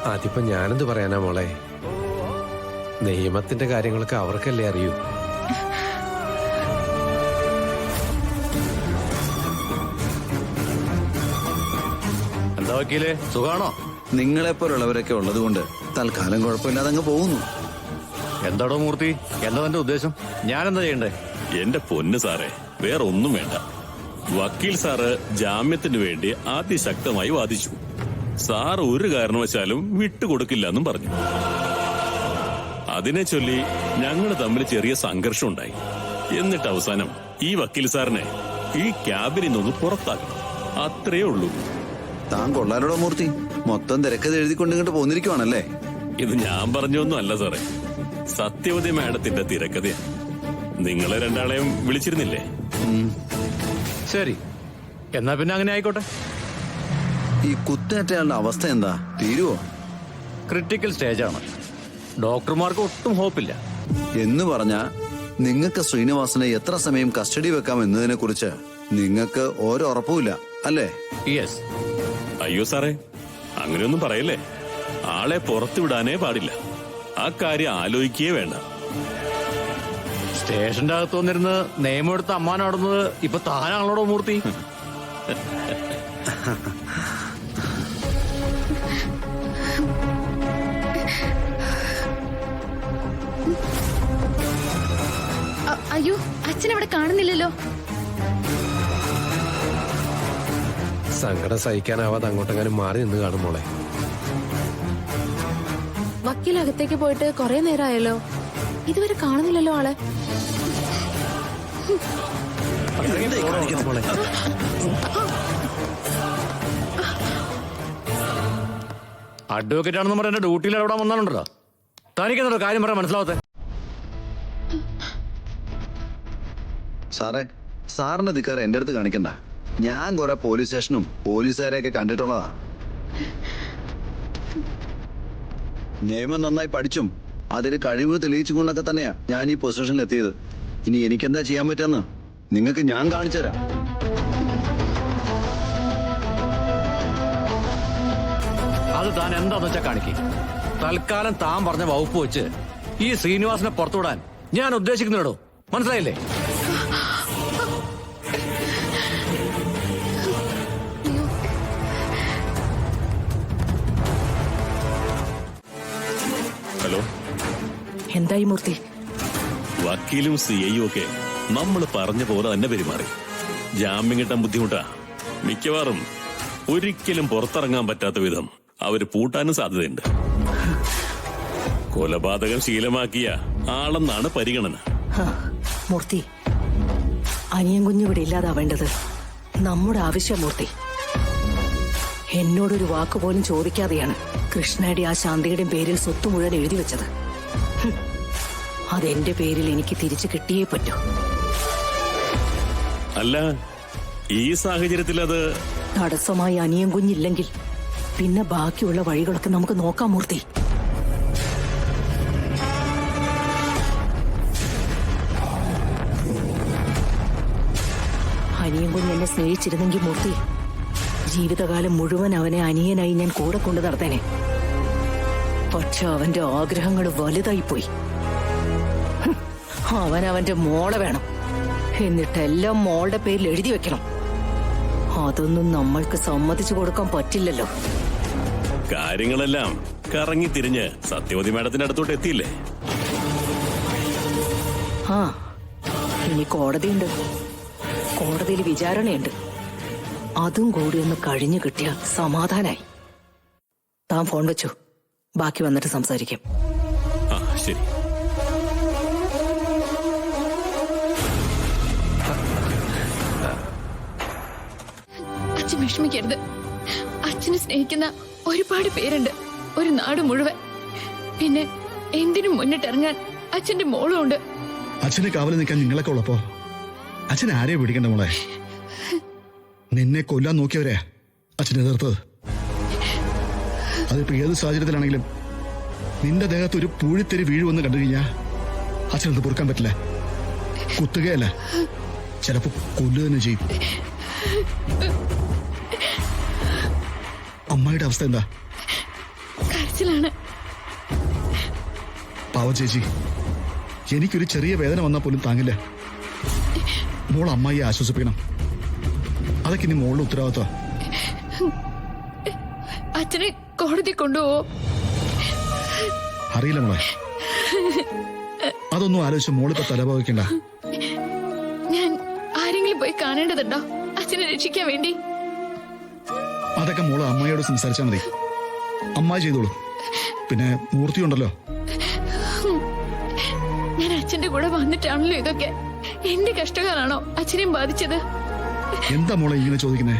അതിപ്പോ ഞാനെന്ത് പറയാനാ മോളെ, നിയമത്തിന്റെ കാര്യങ്ങളൊക്കെ അവർക്കല്ലേ അറിയൂ. എന്താ വക്കീലേ, സുഖാണോ? നിങ്ങളെപ്പോലുള്ളവരൊക്കെ ഉള്ളതുകൊണ്ട് തൽക്കാലം കുഴപ്പമില്ലാതെ അങ്ങ് പോകുന്നു. എന്താടോ മൂർത്തി, എന്താ എന്റെ ഉദ്ദേശം? ഞാനെന്താ ചെയ്യണ്ടേ? എന്റെ പൊന്ന് സാറേ, വേറെ ഒന്നും വേണ്ട. വക്കീൽ സാറ് ജാമ്യത്തിന് വേണ്ടി അതിശക്തമായി വാദിച്ചു. സാർ ഒരു കാരണവശാലും വിട്ടുകൊടുക്കില്ല എന്നും പറഞ്ഞു. അതിനെ ചൊല്ലി ഞങ്ങൾ തമ്മിൽ ചെറിയ സംഘർഷം ഉണ്ടായി. എന്നിട്ട് അവസാനം ഈ വക്കീൽ സാറിനെ ഈ ക്യാബിനിൽ നിന്ന് പുറത്താക്കണം. അത്രയേ ഉള്ളൂ. താൻ കൊള്ളാലോടോ മൂർത്തി, മൊത്തം തിരക്കത് എഴുതിക്കൊണ്ട് ഇങ്ങോട്ട് പോന്നിരിക്കുവാണല്ലേ? ഇത് ഞാൻ പറഞ്ഞൊന്നും അല്ല സാറേ, സത്യവതി മാഡത്തിന്റെ തിരക്കഥയാ. നിങ്ങളെ രണ്ടാളെയും വിളിച്ചിരുന്നില്ലേ? ശരി, എന്നാ പിന്നെ അങ്ങനെ ആയിക്കോട്ടെ. ഈ കുത്തേറ്റയാളുടെ അവസ്ഥ എന്താ, തീരുവോ? ക്രിട്ടിക്കൽ സ്റ്റേജാണ്. ഡോക്ടർമാർക്ക് ഒട്ടും ഹോപ്പില്ല. എന്ന് പറഞ്ഞ നിങ്ങൾക്ക് ശ്രീനിവാസനെ എത്ര സമയം കസ്റ്റഡി വെക്കാം എന്നതിനെ കുറിച്ച് നിങ്ങൾക്ക് ഓരോ ഉറപ്പുമില്ല അല്ലേ? യെസ്. അയ്യോ സാറേ, അങ്ങനെയൊന്നും പറയല്ലേ. ആളെ പുറത്തുവിടാനേ പാടില്ല. ആ കാര്യം ആലോചിക്കുകയേ വേണ്ട. സ്റ്റേഷന്റെ അകത്ത് വന്നിരുന്ന് നിയമം എടുത്ത് അമ്മാനാടുന്നത് ഇപ്പൊ താനാണല്ലോടോ മൂർത്തി. അയ്യോ, അച്ഛനവിടെ കാണുന്നില്ലല്ലോ. സങ്കടം സഹിക്കാനാവാതെ അങ്ങോട്ടെങ്ങാനും മാറി നിന്ന് കാണും മോളെ. വക്കീലകത്തേക്ക് പോയിട്ട് കുറെ നേരമായല്ലോ, ഇതുവരെ കാണുന്നില്ലല്ലോ ആളെ. അഡ്വക്കേറ്റ് ആണെന്ന് പറഞ്ഞ എന്റെ ഡ്യൂട്ടിയിൽ അവിടെ വന്നാലുണ്ടല്ലോ. തനിക്കെന്നോ കാര്യം പറയാൻ മനസ്സിലാവത്തെ? സാറേ, സാറിന്റെ ധിക്കാരം എന്റെ അടുത്ത് കാണിക്കണ്ട. ഞാൻ കുറെ പോലീസ് സ്റ്റേഷനും പോലീസുകാരെയൊക്കെ കണ്ടിട്ടുള്ളതാ. നിയമം നന്നായി പഠിച്ചും അതിന് കഴിവ് തെളിയിച്ചുകൊണ്ടൊക്കെ തന്നെയാ ഞാൻ ഈ പൊസിഷനിൽ എത്തിയത്. ഇനി എനിക്കെന്താ ചെയ്യാൻ പറ്റുമെന്ന് നിങ്ങൾക്ക് ഞാൻ കാണിച്ചുതരാം. അത് താൻ എന്താന്ന് വെച്ചാ കാണിക്കേ. തൽക്കാലം താൻ പറഞ്ഞ വകുപ്പ് വെച്ച് ഈ ശ്രീനിവാസനെ പുറത്തുവിടാൻ ഞാൻ ഉദ്ദേശിക്കുന്നുണ്ടോ, മനസ്സിലായില്ലേ? ഹലോ, എന്തായി മൂർത്തി? വക്കീലും സിഐയും ഒക്കെ നമ്മൾ പറഞ്ഞ പോലെ തന്നെ പെരുമാറി. ജാമ്യം കിട്ടാൻ ബുദ്ധിമുട്ടാ. മിക്കവാറും ഒരിക്കലും പുറത്തിറങ്ങാൻ പറ്റാത്ത വിധം അവര് പൂട്ടാനും സാധ്യതയുണ്ട്. കൊലപാതകം ശീലമാക്കിയ ആളെന്നാണ് പരിഗണന. മൂർത്തി, അനിയൻ കുഞ്ഞു ഇവിടെ ഇല്ലാതാവേണ്ടത് നമ്മുടെ ആവശ്യം. മൂർത്തി, എന്നോടൊരു വാക്കുപോലും ചോദിക്കാതെയാണ് കൃഷ്ണയുടെ ആ ശാന്തിയുടെയും പേരിൽ സ്വത്ത് മുഴുവൻ എഴുതി വെച്ചത്. അതെന്റെ പേരിൽ എനിക്ക് തിരിച്ചു കിട്ടിയേ പറ്റൂ. അല്ല, ഈ സാഹചര്യത്തിൽ അത് തടസ്സമായി അനിയൻ കുഞ്ഞില്ലെങ്കിൽ പിന്നെ ബാക്കിയുള്ള വഴികളൊക്കെ നമുക്ക് നോക്കാം മൂർത്തി. അനിയൻ കുഞ്ഞ് എന്നെ സ്നേഹിച്ചിരുന്നെങ്കിൽ മൂർത്തി, ജീവിതകാലം മുഴുവൻ അവനെ അനിയനായി ഞാൻ കൂടെ കൊണ്ടു നടത്തേനെ. പക്ഷെ അവന്റെ ആഗ്രഹങ്ങൾ വലുതായിപ്പോയി. അവൻ അവന്റെ മോളെ വേണം, എന്നിട്ടെല്ലാം മോളുടെ പേരിൽ എഴുതി വെക്കണം. അതൊന്നും നമ്മൾക്ക് സമ്മതിച്ചു കൊടുക്കാൻ പറ്റില്ലല്ലോ. കാര്യങ്ങളെല്ലാം കറങ്ങി തിരിഞ്ഞ് സത്യവതി മാഡത്തിന്റെ അടുത്തോട്ട് എത്തിയില്ലേ? ആ, ഇനി കോടതിയുണ്ട്. കോടതിയിൽ വിചാരണയുണ്ട്. അതും കൂടി ഒന്ന് കഴിഞ്ഞു കിട്ടിയ സമാധാനായി. താൻ ഫോൺ വെച്ചു, ബാക്കി വന്നിട്ട് സംസാരിക്കാം. ആ ശരി. അച്ഛൻ വിഷമിക്കരുത്. അച്ഛനെ സ്നേഹിക്കുന്ന ഒരുപാട് പേരുണ്ട്, ഒരു നാട് മുഴുവൻ. പിന്നെ എന്തിനും മുന്നിട്ടിറങ്ങാൻ അച്ഛന്റെ മോളും ഉണ്ട്. അച്ഛനെ കാവല് നിൽക്കാൻ നിങ്ങളൊക്കെ ഉള്ളപ്പോ അച്ഛനെ ആരെയും പിടിക്കണ്ട മോളെ. നിന്നെ കൊല്ലാൻ നോക്കിയവരെ അച്ഛൻ എതിർത്തത്. അതിപ്പോ ഏത് സാഹചര്യത്തിലാണെങ്കിലും നിന്റെ ദേഹത്ത് ഒരു പൂഴിത്തെരി വീഴുവെന്ന് കണ്ടു കഴിഞ്ഞാ അച്ഛനത് പൊറുക്കാൻ പറ്റില്ല. കുത്തുകയല്ല, ചിലപ്പോ കൊല്ലുക തന്നെ ചെയ്യും. അമ്മയുടെ അവസ്ഥ എന്താ? കരച്ചിലാണ്. പാവം ചേച്ചി, എനിക്കൊരു ചെറിയ വേദന വന്നാൽ പോലും താങ്ങില്ല. മോൾ അമ്മായിയെ ആശ്വസിപ്പിക്കണം. അതൊക്കെ ഇനി മോളുടെ ഉത്തരവാദിത്വം. അച്ഛനെ കോടതി കൊണ്ടുപോവോ? അറിയില്ല മോളെ, അതൊന്നും ആലോചിച്ച് മോളിപ്പോ തലപോകണ്ട. ഞാൻ ആരെങ്കിലും പോയി കാണേണ്ടതുണ്ടോ അച്ഛനെ രക്ഷിക്കാൻ വേണ്ടി? അതൊക്കെ മോള് അമ്മായിയോട് സംസാരിച്ചാൽ മതി. അമ്മായി ചെയ്തോളൂ. പിന്നെ മൂർത്തിയുണ്ടല്ലോ. ഞാൻ അച്ഛന്റെ കൂടെ വന്നിട്ടാണല്ലോ ഇതൊക്കെ. എന്റെ കഷ്ടകാലാണോ അച്ഛനെയും ബാധിച്ചത്? എന്താ മോളെ ഇങ്ങനെ ചോദിക്കുന്നേ?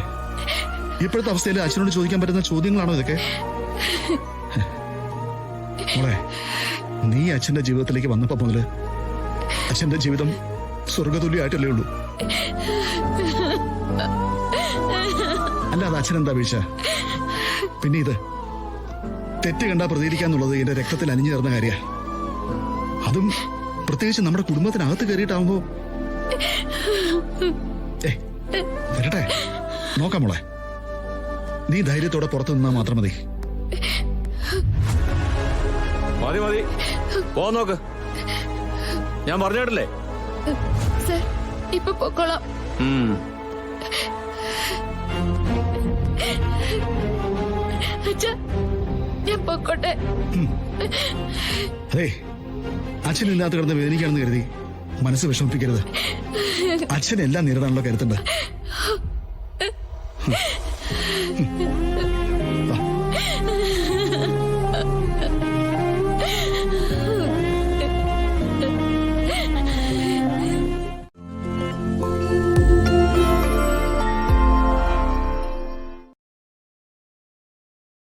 ഇപ്പോഴത്തെ അവസ്ഥയിൽ അച്ഛനോട് ചോദിക്കാൻ പറ്റുന്ന ചോദ്യങ്ങളാണോ ഇതൊക്കെ? മോളെ, നീ അച്ഛന്റെ ജീവിതത്തിലേക്ക് വന്നപ്പോ മുതല് അച്ഛന്റെ ജീവിതം സ്വർഗതുല്യമായിട്ടല്ലേ ഉള്ളൂ. അല്ലാതെ അച്ഛനെന്താ വീഴ്ച? പിന്നെ ഇത് തെറ്റ് കണ്ടാ പ്രതികരിക്കാന്നുള്ളത് എന്റെ രക്തത്തിൽ അലിഞ്ഞു ചേർന്ന കാര്യ. അതും പ്രത്യേകിച്ച് നമ്മുടെ കുടുംബത്തിനകത്ത് കയറിയിട്ടാവുമ്പോ വരട്ടെ, നോക്കാം മോളെ. നീ ധൈര്യത്തോടെ പുറത്തു നിന്നാ മാത്രം മതി. മതി മതി, പോ നോക്ക്. ഞാൻ പറഞ്ഞിട്ടില്ലേ? സർ, ഇപ്പൊ പൊക്കോളാം. അച്ഛ, ഞാൻ പൊക്കോട്ടെ. അതെ, അച്ഛനില്ലാത്ത കിടന്ന് വേദനിക്കാണെന്ന് കരുതി മനസ്സ് വിഷമിപ്പിക്കരുത്. അച്ഛനെല്ലാം നേരിടാനുള്ള കരുത്തുണ്ട്.